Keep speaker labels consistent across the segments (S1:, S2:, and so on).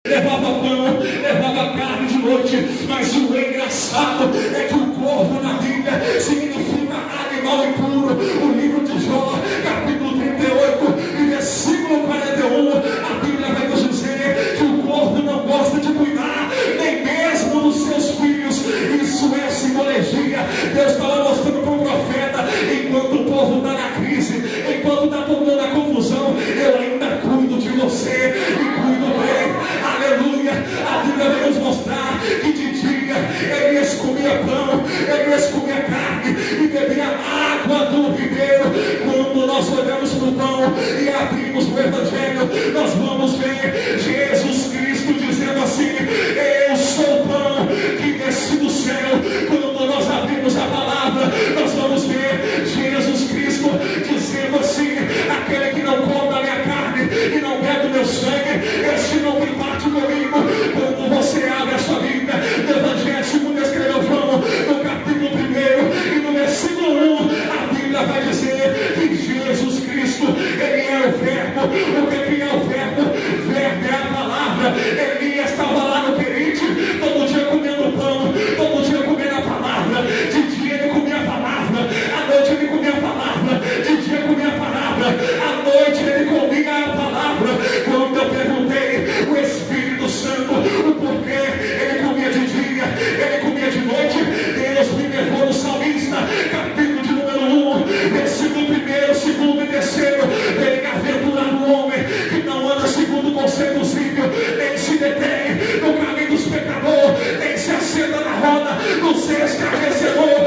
S1: levava pão, levava carne de noite, mas o engraçado é que o corvo na Bíblia significa animal impuro. O livro de Jó, capítulo 38 e versículo 41, a Bíblia vai nos dizer que o corvo não gosta de cuidar nem mesmo dos seus filhos. Isso é simbologia. Deus estava mostrando para o profeta: enquanto o povo está na crise, enquanto está todo mundo na confusão, eu ainda cuido de você e cuido bem. Aleluia. A Bíblia vai nos mostrar que de dia Elias comia pão, Elias comia carne e bebia água do ribeiro. Quando nós olhamos para o pão e abrimos o Evangelho, nós vamos ver Jesus Cristo dizendo assim: eu sou o pão que desce do céu. Quando nós abrimos a palavra, nós vamos ver Jesus Cristo dizendo assim: aquele que não come a minha carne e não bebe o meu sangue, este não tem parte comigo. Quando você abre a sua Bíblia no Evangelho segundo escreveu João, no capítulo 1 e no versículo 1, a Bíblia vai dizer que Jesus Cristo, ele é o verbo. O que é o verbo? O verbo é a palavra. Elias estava lá no Querite, todo dia comendo pão, todo dia comendo a palavra. De dia ele comia a palavra, à noite ele comia a palavra, de dia comia a palavra, à noite ele comia a palavra. Quando eu perguntei o Espírito Santo o porquê ele comia de dia, ele comia de noite, Deus me levou no Salmista, capítulo de número 1, versículo 1, 2 e 3. Bem-aventurado o homem que não anda segundo o conselho dos ímpios, nem se detém no caminho dos pecadores, nem se assenta na roda dos escarnecedores.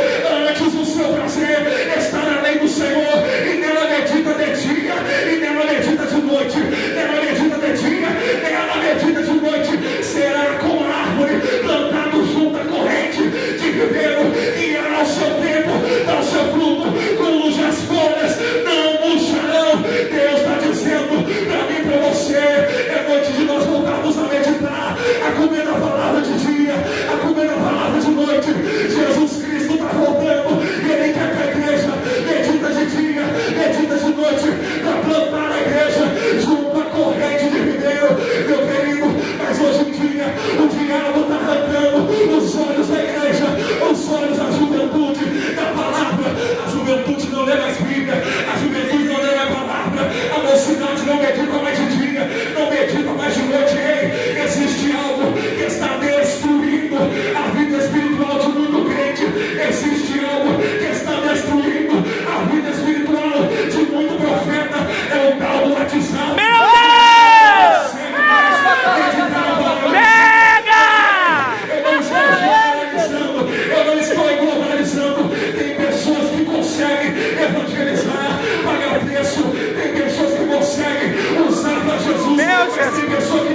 S1: Antes o seu prazer está na lei do Senhor, e nela medita de dia, e nela medita de noite. Nela medita de dia, nela medita de noite. Será como a árvore plantada junto à corrente de ribeiro, e ela ao seu tempo dá o seu fruto, cujas folhas não murcharão. Deus está dizendo para mim e para você: é noite de nós voltarmos a meditar, a comer a palavra de dia, a comer a palavra de noite. Jesus Cristo está voltando e Ele quer que a igreja medita de dia, medita de noite, para plantar a igreja junto à corrente de ribeiro. Meu querido, mas hoje em dia o diabo está arrancando os olhos da igreja, os olhos da juventude da palavra. A juventude não lê mais Bíblia, a juventude não lê mais palavra, a mocidade não medita mais de dia, não medita mais de noite. Ei, existe algo que está destruindo a vida espiritual de muito crente. Existe algo que está destruindo a vida espiritual de muito profeta. É o tal do WhatsApp.
S2: Meu Deus!
S1: Eu não estou globalizando. Tem pessoas que conseguem evangelizar, pagar preço. Tem pessoas que conseguem usar para Jesus. Tem pessoas